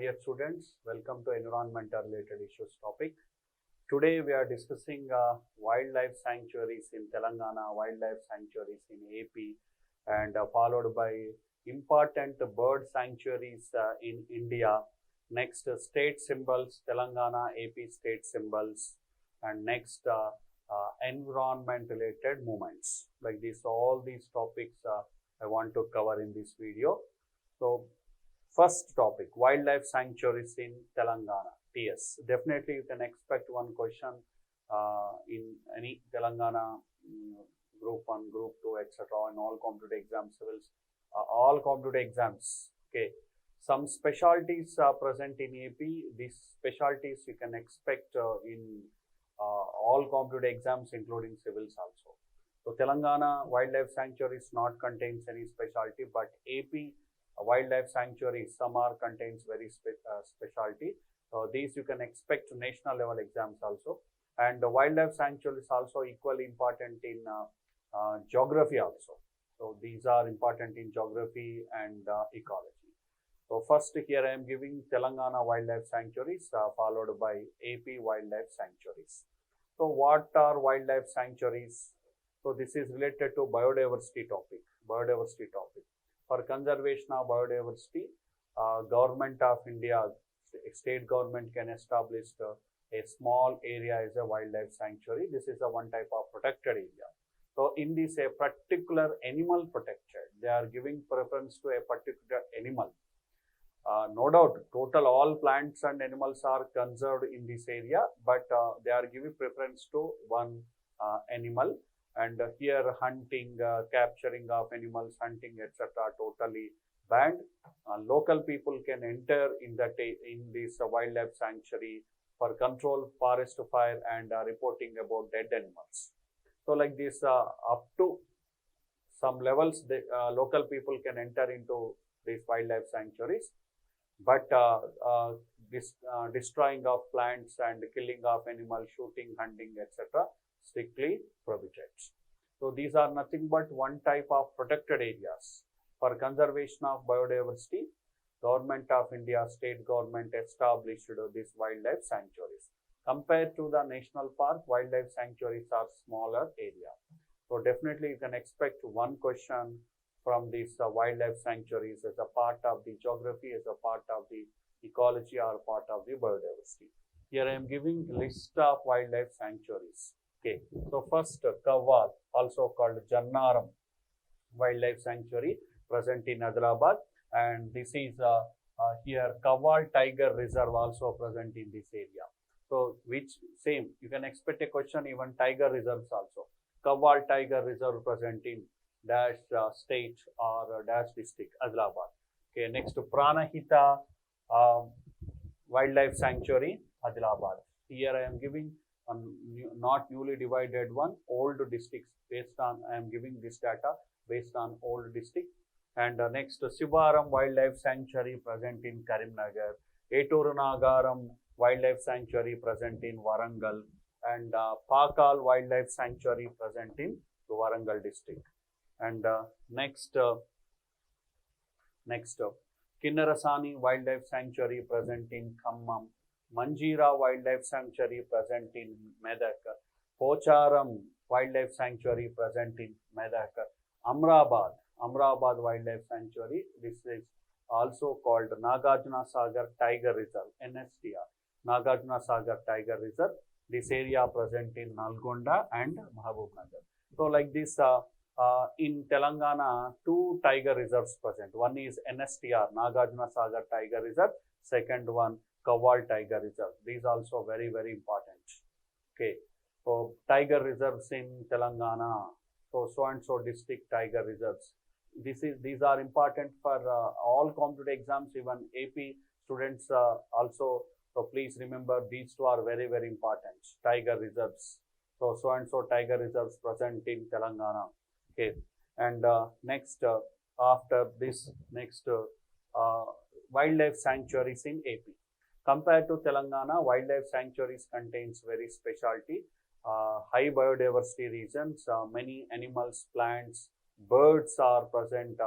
dear students, welcome to environmental related issues topic. Today we are discussing wildlife sanctuaries in Telangana, wildlife sanctuaries in AP, and followed by important bird sanctuaries in India. Next, state symbols, Telangana, AP state symbols, and next, environment related movements. Like this, all these topics I want to cover in this video. So, first topic, wildlife sanctuaries in Telangana, TS. Definitely you can expect one question in any Telangana group 1, group 2, etc. in all competitive exams, civils, all competitive exams. Okay, some specialties are present in AP. These specialties you can expect in all competitive exams, including civils also. So Telangana Wildlife Sanctuary is not contains any specialty, but AP wildlife sanctuary, some are contains very specialty. So these you can expect national level exams also. And the wildlife sanctuary is also equally important in geography also. So these are important in geography and ecology. So first here I am giving Telangana wildlife sanctuaries followed by AP wildlife sanctuaries. So what are wildlife sanctuaries? So this is related to biodiversity topic. For conservation of biodiversity, Government of India, state government can establish a small area as a wildlife sanctuary. This is a one type of protected area. So in this a particular animal protected, they are giving preference to a particular animal. No doubt, total all plants and animals are conserved in this area, but they are giving preference to one animal. And here hunting, capturing of animals, hunting, etc. totally banned. Local people can enter in this wildlife sanctuary for control forest fire and reporting about dead animals. So like this, up to some levels, the local people can enter into these wildlife sanctuaries, but destroying of plants and killing of animals, shooting, hunting, etc. strictly prohibited. So these are nothing but one type of protected areas. For conservation of biodiversity, Government of India, state government established these wildlife sanctuaries. Compared to the national park, wildlife sanctuaries are smaller area. So definitely you can expect one question from these wildlife sanctuaries as a part of the geography, as a part of the ecology, or part of the biodiversity. Here I am giving list of wildlife sanctuaries. Okay, so first Kawal, also called Jannaram Wildlife Sanctuary, present in Hyderabad, and this is here Kawal Tiger Reserve also present in this area. So which same you can expect a question even tiger reserves also. Kawal Tiger Reserve present in dash state or dash district Hyderabad. Okay, next to Pranahita Wildlife Sanctuary Hyderabad. Here I am giving not newly divided one, old districts based on, I am giving this data based on old district. And next, Sivaram Wildlife Sanctuary present in Karimnagar, Eturu Nagaram Wildlife Sanctuary present in Warangal, and Pakal Wildlife Sanctuary present in Warangal district. And next, Kinnarasani Wildlife Sanctuary present in Khammam, Manjira Wildlife Sanctuary present in Medak, Pocharam Wildlife Sanctuary present in Medak, Amrabad Wildlife Sanctuary. This is also called Nagarjuna Sagar Tiger Reserve, NSTR, Nagarjuna Sagar Tiger Reserve. This area present in Nalgonda and Mahabubnagar. So like this, in Telangana, 2 tiger reserves present. One is NSTR, Nagarjuna Sagar Tiger Reserve. Second one, Kawal Tiger Reserve. These also very, very important. Okay, so tiger reserves in Telangana. So and so district tiger reserves. These are important for all competitive exams, even AP students also. So please remember these two are very, very important. Tiger reserves. So and so tiger reserves present in Telangana. Okay, and next after this, next wildlife sanctuaries in AP. Compared to Telangana, wildlife sanctuaries contains very specialty, high biodiversity regions, many animals, plants, birds are present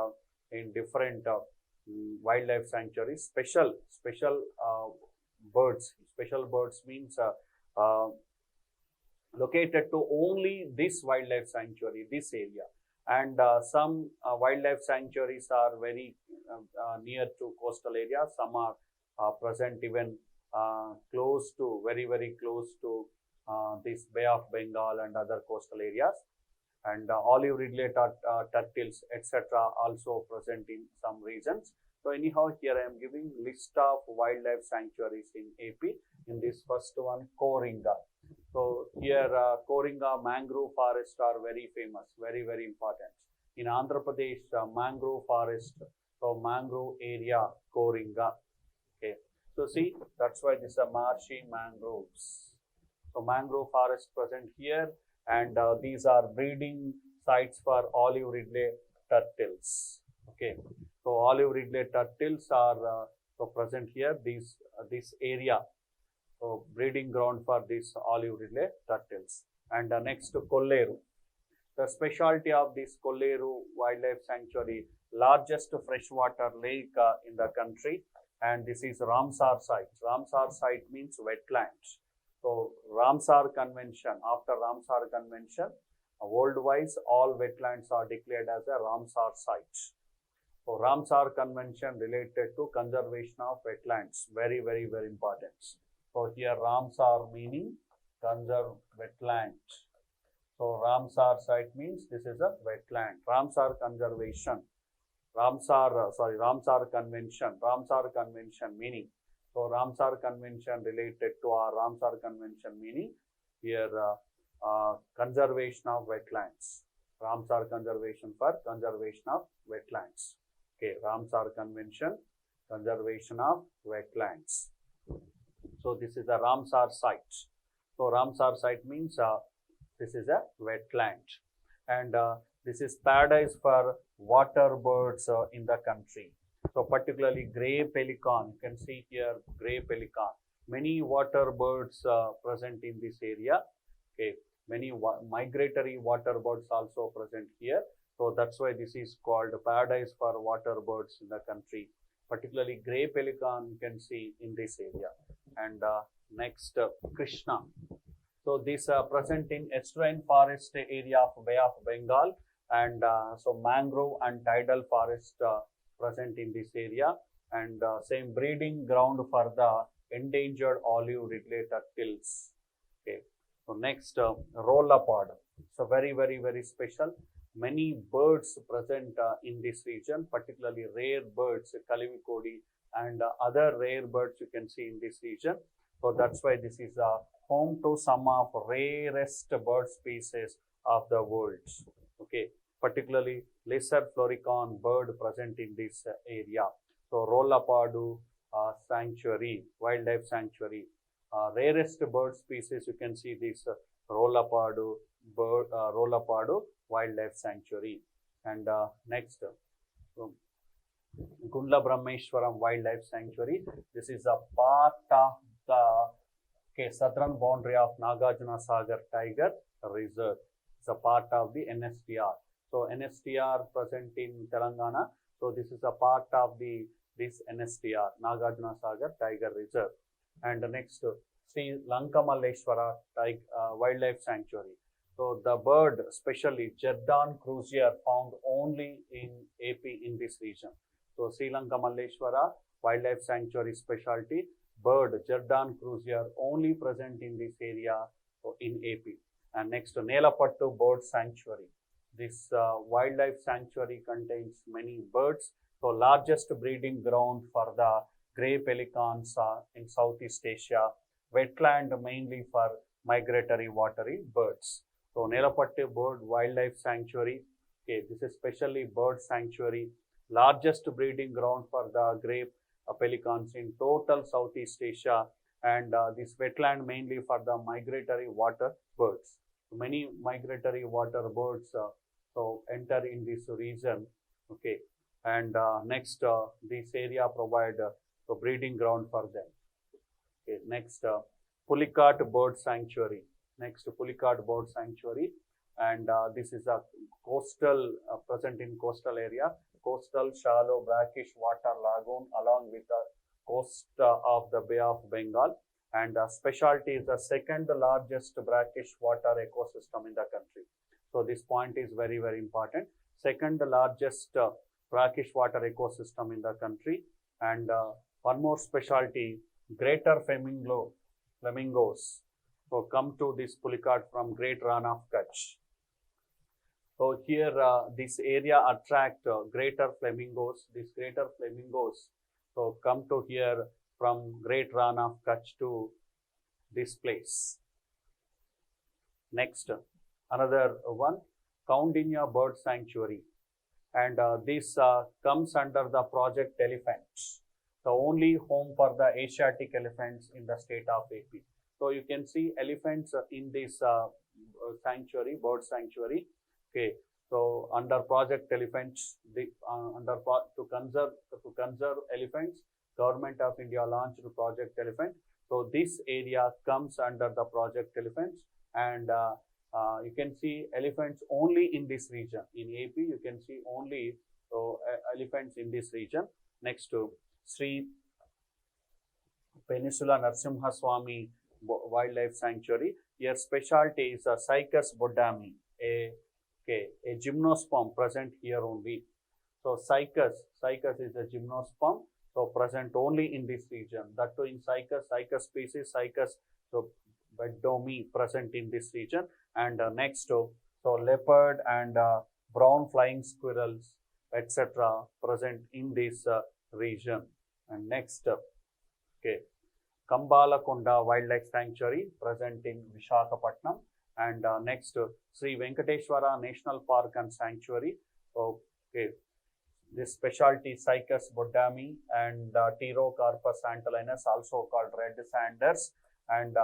in different wildlife sanctuary. Special birds. Special birds means located to only this wildlife sanctuary, this area. And some wildlife sanctuaries are very near to coastal areas. Some are present even close to, very close to this Bay of Bengal and other coastal areas. And olive ridley turtles, etc., also present in some regions. So anyhow, here I am giving list of wildlife sanctuaries in AP. In this first one, Koringa. So here Koringa mangrove forests are very famous, very important. In Andhra Pradesh, mangrove forest, so mangrove area, Koringa. Okay. So see, that's why this are marshy mangroves. So mangrove forest present here, and these are breeding sites for olive ridley turtles. Okay. So olive ridley turtles are so present here. This area. So breeding ground for these olive ridley turtles. And next to Kolleru. The specialty of this Kolleru Wildlife Sanctuary, largest freshwater lake in the country, and this is Ramsar site. Ramsar site means wetlands. So Ramsar Convention, after Ramsar Convention, worldwide all wetlands are declared as a Ramsar site. So Ramsar Convention related to conservation of wetlands, very important. So here Ramsar meaning conserve wetland. So Ramsar site means this is a wetland. Ramsar conservation. Ramsar Convention. Ramsar Convention meaning. So Ramsar Convention related to our Ramsar Convention meaning here conservation of wetlands. Ramsar conservation for conservation of wetlands. Okay, Ramsar Convention, conservation of wetlands. So this is a Ramsar site. So Ramsar site means this is a wetland, and this is paradise for water birds in the country. So particularly grey pelican, you can see here grey pelican. Many water birds present in this area. Okay, many migratory water birds also present here. So that's why this is called paradise for water birds in the country. Particularly grey pelican you can see in this area. And next Krishna. So this present in estuarine forest area of Bay of Bengal, and so mangrove and tidal forest present in this area, and same breeding ground for the endangered olive ridley turtles. Okay. So next rollapod. So very special. Many birds present in this region, particularly rare birds, Kalimikodi and other rare birds you can see in this region. So that's why this is home to some of rarest bird species of the world. Okay, particularly lesser floricon bird present in this area. So Rollapadu sanctuary, wildlife sanctuary. Rarest bird species you can see this Rollapadu wildlife sanctuary. And next Gundla Brahmeshwaram Wildlife Sanctuary. This is a part of the southern boundary of Nagarjuna Sagar Tiger Reserve. It's a part of the NSTR. So NSTR present in Telangana. So this is a part of this NSTR, Nagarjuna Sagar Tiger Reserve. And next, Sri Lankamalleshwara Wildlife Sanctuary. So the bird, especially Jardan cruzier, found only in AP in this region. So Sri Lankamalleshwara Wildlife Sanctuary specialty, bird Jardan cruzier only present in this area in AP. And next, Nelapattu Bird Sanctuary. This wildlife sanctuary contains many birds. So largest breeding ground for the grey pelicans in Southeast Asia. Wetland mainly for migratory watery birds. So Nelapattu Bird Wildlife Sanctuary. Okay, this is specially bird sanctuary. Largest breeding ground for the grey pelicans in total Southeast Asia, and this wetland mainly for the migratory water birds. Many migratory water birds so enter in this region. Okay, and next this area provide the breeding ground for them. Okay, next Pulicat Bird Sanctuary. Next Pulicat Bird Sanctuary. and this is a coastal present in coastal area, coastal shallow brackish water lagoon along with the coast of the Bay of Bengal, and specialty is the second largest brackish water ecosystem in the country. So this point is very, very important. Second largest brackish water ecosystem in the country, and one more specialty, greater flamingos. So come to this Pulicat from Great Rann of Kutch. So here this area attract greater flamingos. These greater flamingos so come to here from Great Rann of Kutch to this place. Next, another one, Kaundinya Bird Sanctuary, and this comes under the Project Elephants, the only home for the Asiatic elephants in the state of AP. So you can see elephants in this sanctuary, bird sanctuary. Okay, so under Project Elephants, to conserve elephants, Government of India launched Project Elephant. So this area comes under the Project Elephants, and you can see elephants only in this region. In AP, you can see only elephants in this region. Next to Sri Peninsula Narasimha Swamy Wildlife Sanctuary. Here specialty is a Cycas bodami, a gymnosperm present here only. So Cycas is a gymnosperm, so present only in this region. That too in Cycas species, Cycas bodami present in this region. And next to leopard and brown flying squirrels, etc. present in this region. And next, Kambalakonda Wildlife Sanctuary present in Visakhapatnam. And next, Sri Venkateshwara National Park and Sanctuary. This specialty Cycas bodami and Pterocarpus antilinus, also called red sanders, and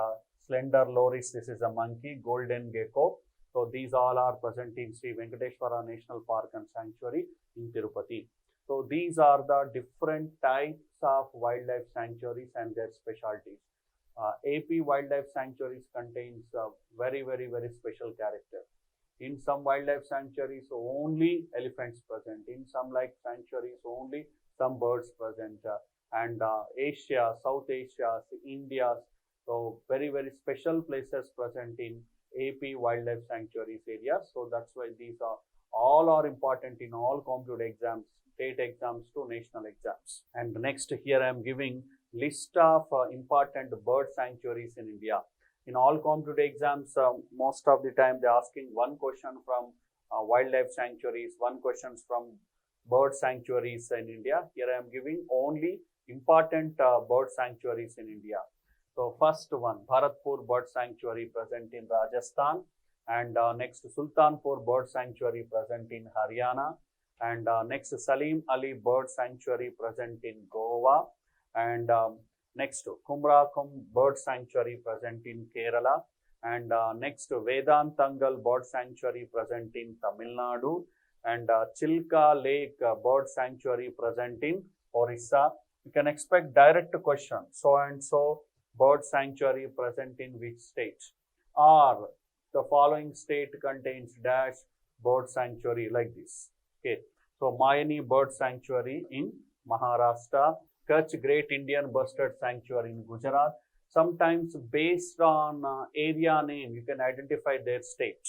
slender loris, this is a monkey, golden gecko. So these all are present in Sri Venkateshwara National Park and Sanctuary in Tirupati. So these are the different types of wildlife sanctuaries and their specialties. AP wildlife sanctuaries contains very, very, very special character. In some wildlife sanctuaries, only elephants present. In some like sanctuaries, only some birds present. And Asia, South Asia, India, so very, very special places present in AP wildlife sanctuaries area. So that's why these are all important in all competitive exams, state exams to national exams. And next here I am giving list of important bird sanctuaries in India. In all competitive exams, most of the time they are asking one question from wildlife sanctuaries, one questions from bird sanctuaries in India. Here I am giving only important bird sanctuaries in India. So first one, Bharatpur Bird Sanctuary present in Rajasthan, and next Sultanpur Bird Sanctuary present in Haryana, and next Salim Ali Bird Sanctuary present in Goa, and next Kumrakum Bird Sanctuary present in Kerala, and next Vedantangal Bird Sanctuary present in Tamil Nadu, and Chilka Lake Bird Sanctuary present in Orissa. You can expect direct question, so and so bird sanctuary present in which state, or the following state contains dash bird sanctuary, like this. Okay, so Mayani Bird Sanctuary in Maharashtra, Kutch Great Indian Bustard Sanctuary in Gujarat. Sometimes based on area name, you can identify their state.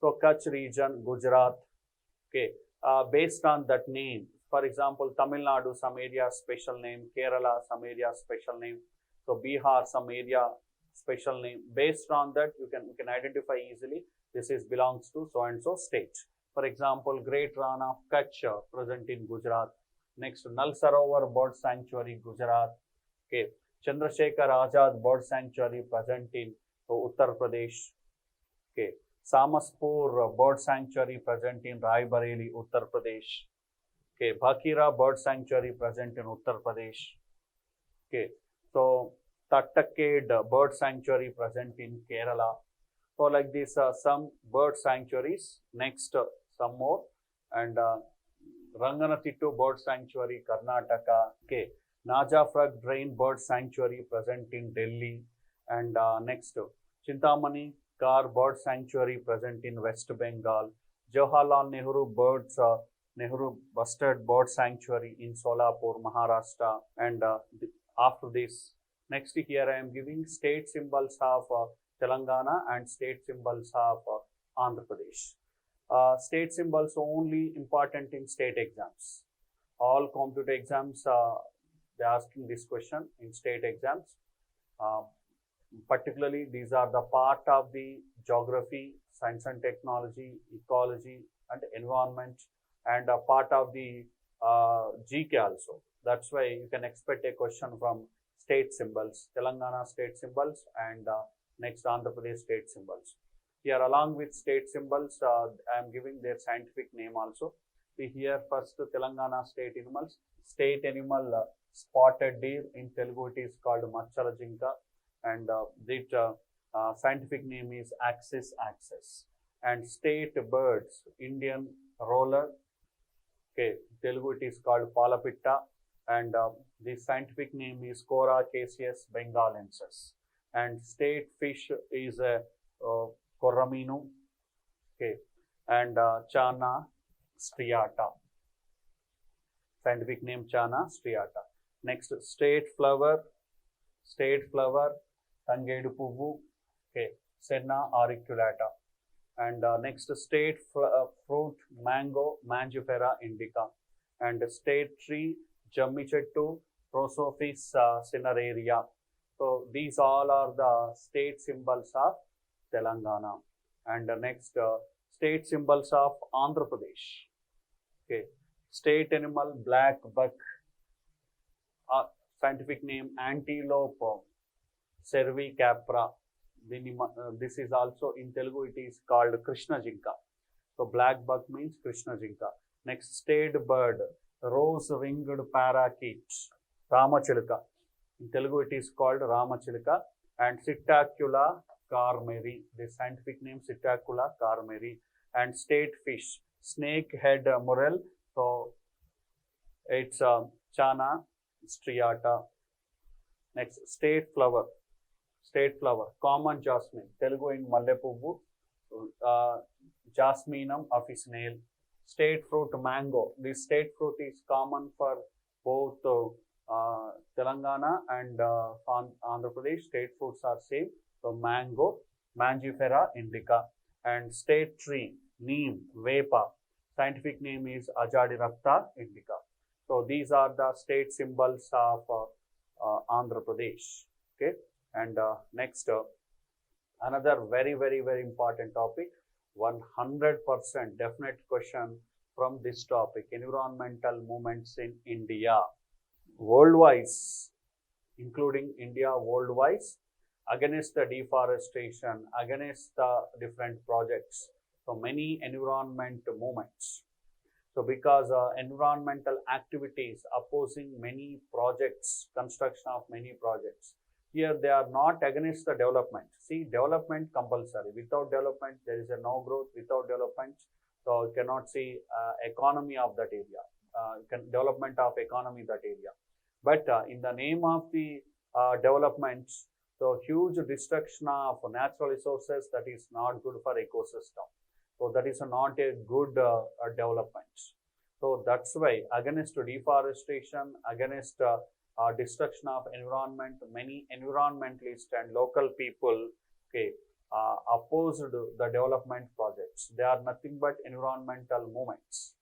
So Kutch region, Gujarat. Okay, based on that name, for example, Tamil Nadu, some area special name, Kerala, some area special name. So Bihar, some area special name. Based on that, you can identify easily. This is belongs to so and so state. For example, Great Rann of Kutch present in Gujarat. Next, Nal Sarovar Bird Sanctuary, Gujarat. Okay, Chandrasekhar Azad Bird Sanctuary present in Uttar Pradesh. Okay, Samaspur Bird Sanctuary present in Rai Bareli, Uttar Pradesh. Okay, Bhakira Bird Sanctuary present in Uttar Pradesh. Okay, so Tattaked Bird Sanctuary present in Kerala. So like this, some bird sanctuaries. Next, some more, and Ranganatittu Bird Sanctuary, Karnataka. Okay, Najafrag Drain Bird Sanctuary present in Delhi, and next, Chintamani Kar Bird Sanctuary present in West Bengal, Jawaharlal Nehru Bustard Bird Sanctuary in Solapur, Maharashtra, and after this, next here I am giving state symbols of Telangana and state symbols of Andhra Pradesh. State symbols only important in state exams. All competitive exams, they are asking this question in state exams. Particularly, these are the part of the geography, science and technology, ecology, and environment, and a part of the GK also. That's why you can expect a question from state symbols, Telangana state symbols, and next Andhra Pradesh state symbols. Here, along with state symbols, I am giving their scientific name also. We hear first Telangana state animals. State animal spotted deer. In Telugu, it is called Machala Jinka, and scientific name is Axis axis. And state birds, Indian roller. Okay, Telugu it is called Palapitta, and the scientific name is Coracaceus bengalensis. And state fish is a Corramino, okay, and Channa striata. Scientific name Channa striata. Next, state flower, Tangedu Puvu, okay, Senna auriculata. And next, state fruit, mango, Mangifera indica. And state tree, Jamichettu, Prosopis cineraria. So these all are the state symbols of Telangana. And next, state symbols of Andhra Pradesh. Okay, state animal, black buck. Scientific name Antelope cervicapra. This is also in Telugu, it is called Krishna Jinka. So black buck means Krishna Jinka. Next, state bird, rose winged parakeet, Ramachilika. In Telugu, it is called Ramachilika. And Psittacula carmeri. The scientific name Psittacula carmeri. And state fish, snake head morel. So it's Channa striata. Next, state flower, common jasmine. Telugu in Mallepuvu, Jasminum officinale. State fruit, mango. This state fruit is common for both Telangana and Andhra Pradesh. State fruits are same. So mango, Mangifera indica. And state tree, neem, vepa. Scientific name is Ajadirapta indica. So these are the state symbols of Andhra Pradesh. Okay, and next, another very important topic. 100% definite question from this topic: environmental movements in India, worldwide, including India worldwide, against the deforestation, against the different projects. So many environment movements. So because environmental activities opposing many projects, construction of many projects. Here they are not against the development. See, development compulsory. Without development, there is no growth. Without development, so you cannot see economy of that area, development of economy that area. But in the name of the development, so huge destruction of natural resources, that is not good for ecosystem. So that is not a good development. So that's why against deforestation, against destruction of environment, many environmentalists and local people, okay, opposed the development projects. They are nothing but environmental movements.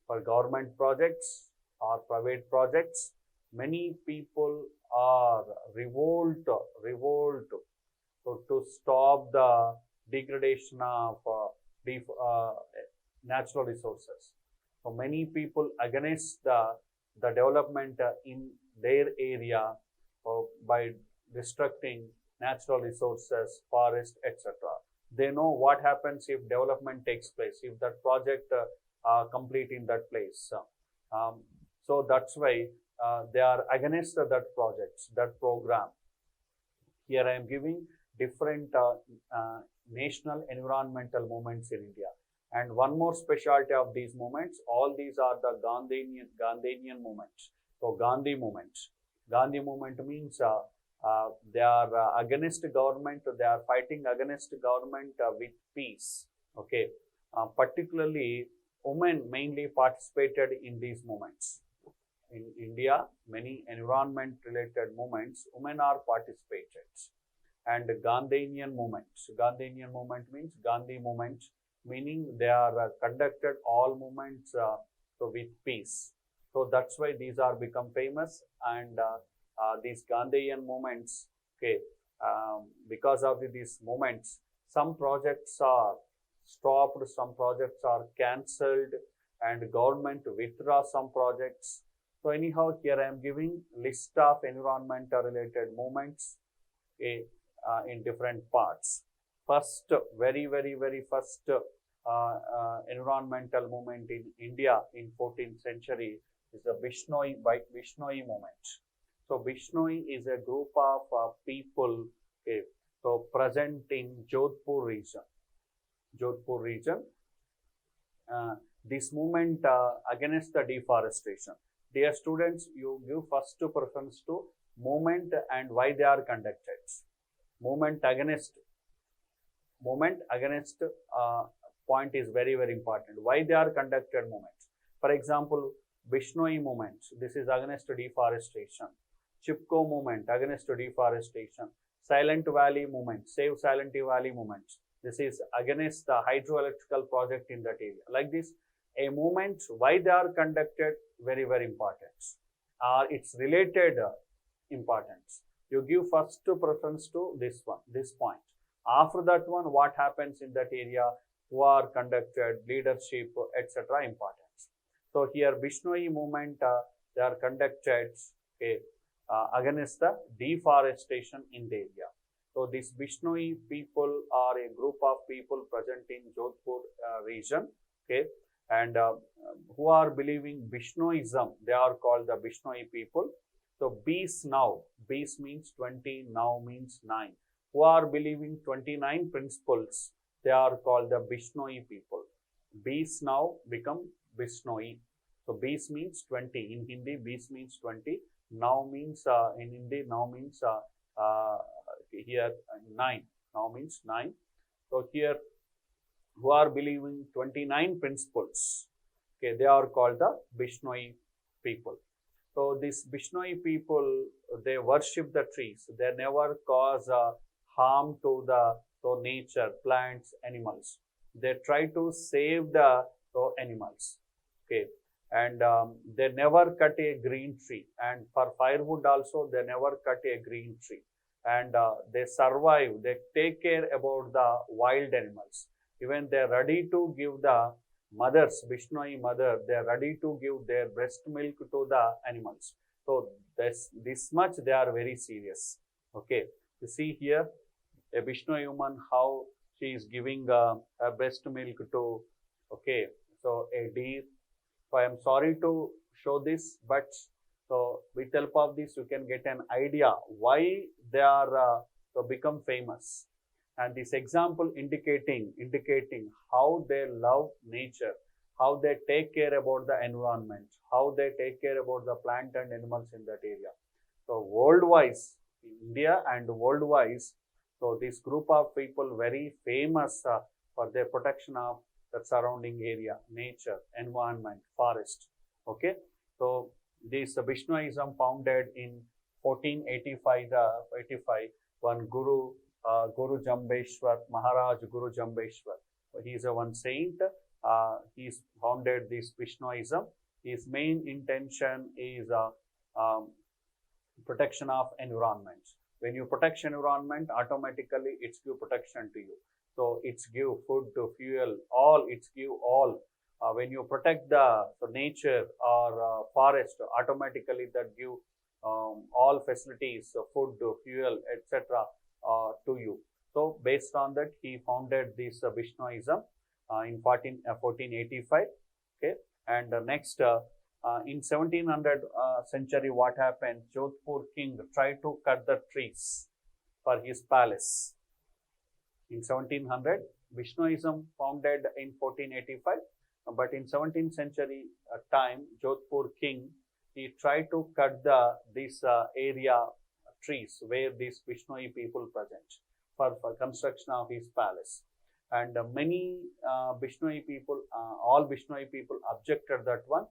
For government projects or private projects, many people are revolt so to stop the degradation of natural resources. So many people against the development in their area by destructing natural resources, forest, etc. They know what happens if development takes place, if that project complete in that place. So that's why they are against that projects, that program. Here I am giving different national environmental movements in India. And one more specialty of these movements, all these are the Gandhian movements. So Gandhi movement means They are against government. They are fighting against government with peace. Okay, particularly women mainly participated in these movements. In India, many environment-related movements, women are participated. And Gandhian movements. Gandhian movement means Gandhi movement, meaning they are conducted all movements so with peace. So that's why these are become famous, and these Gandhian movements. Okay, because of these movements, some projects are stopped, some projects are cancelled, and government withdraw some projects. So anyhow, here I am giving list of environmental related movements, okay, in different parts. First, very first environmental movement in India in 14th century is the Bishnoi movement. So Bishnoi is a group of people, okay, so present in Jodhpur region. Jodhpur region. This movement against the deforestation. Dear students, you give first preference to movement and why they are conducted. Movement against point is very important. Why they are conducted movements? For example, Bishnoi movement. This is against deforestation. Chipko movement against deforestation. Silent Valley movement. Save Silent Valley movement. This is against the hydroelectrical project in that area. Like this, a movement, why they are conducted, very important. It's related importance. You give first preference to this one, this point. After that one, what happens in that area, who are conducted, leadership, etc. importance. So here Bishnoi movement, they are conducted, okay, against the deforestation in the area. So this Bishnoi people are a group of people present in Jodhpur region, okay, and who are believing Bishnoism. They are called the Bishnoi people. So Bees now, Bees means 20, now means 9. Who are believing 29 principles, they are called the Bishnoi people. Bees now become Bishnoi. So Bees means 20. In Hindi, Bees means 20. Now means, in Hindi, now means here 9. Now means 9. So here, who are believing 29 principles, okay, they are called the Bishnoi people. So these Bishnoi people, they worship the trees. They never cause harm to the nature, plants, animals. They try to save the animals. Okay, and they never cut a green tree. And for firewood also, they never cut a green tree. And they survive. They take care about the wild animals. Even they are ready to give the mothers, Bishnoi mother, they are ready to give their breast milk to the animals. So this much they are very serious. Okay, you see here a Bishnoi woman, how she is giving a breast milk to, okay, so a deer. So I am sorry to show this, but so with help of this you can get an idea why they are become famous. And this example indicating how they love nature, how they take care about the environment, how they take care about the plant and animals in that area. So worldwide, in India and worldwide, so this group of people very famous for their protection of the surrounding area, nature, environment, forest. Okay, so this Bishnoism founded in 1485, one Guru Jambeshwar, Maharaj Guru Jambeshwar. He is a one saint. He founded this Bishnoism. His main intention is protection of environment. When you protect environment, automatically it's give protection to you. So it's give food to fuel, all it's give all. When you protect the nature or forest, automatically that give all facilities, food, fuel, etc. To you. So based on that, he founded this Bishnoism in 1485. Okay, and next in 1700 century, what happened? Jodhpur king tried to cut the trees for his palace. In 1700, Bishnoism founded in 1485, but in 17th century time, Jodhpur king, he tried to cut this area trees where these Bishnoi people present for construction of his palace. And many Bishnoi people, all Bishnoi people objected that one.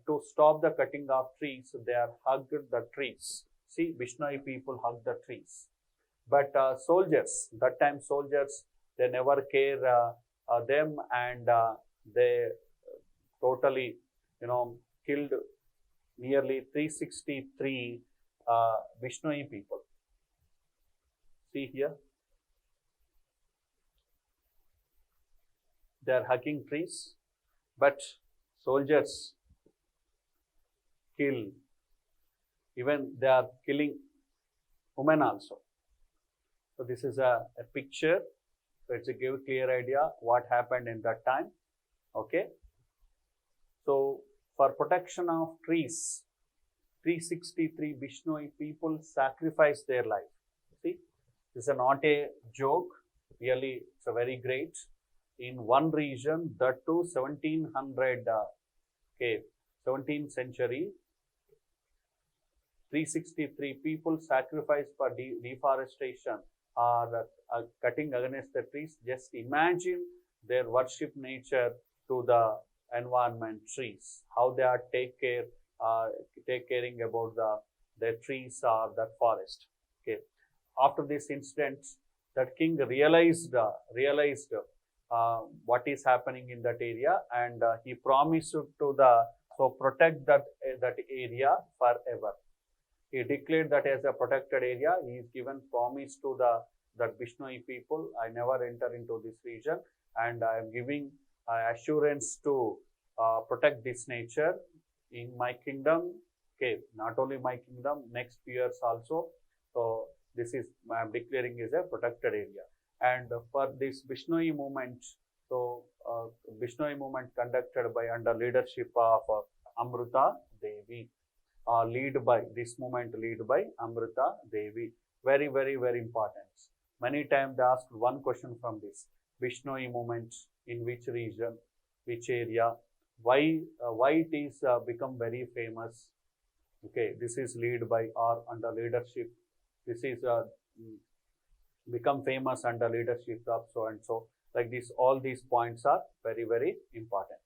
To stop the cutting of trees, they are hugged the trees. See, Bishnoi people hug the trees. But soldiers, that time soldiers, they never care them, and they totally, killed nearly 363 Bishnoi people. See here, they are hugging trees, but soldiers kill, even they are killing women also. So this is a picture, so it's a give clear idea what happened in that time. Okay, so for protection of trees, 363 Bishnoi people sacrificed their life. See, this is not a joke, really it's a very great. In one region, that too 1700, 17th century, 363 people sacrificed for deforestation or cutting against the trees. Just imagine their worship nature to the environment, trees, how they are take caring about the trees or the forest. Okay, after this incident, that king realized what is happening in that area, and he promised to protect that area forever. He declared that as a protected area. He is given promise to that Bishnoi people, I never enter into this region, and I am giving assurance to protect this nature in my kingdom. Okay, not only my kingdom, next years also. So this is, I am declaring, is a protected area. And for this Bishnoi movement, so Bishnoi movement conducted by under leadership of Amruta Devi. Lead by Amruta Devi. Very, very, very important. Many times they asked one question from this Bishnoi movement, in which region, which area, why it is become very famous. Okay, this is lead by or under leadership. This is become famous under leadership of so and so. Like this, all these points are very, very important.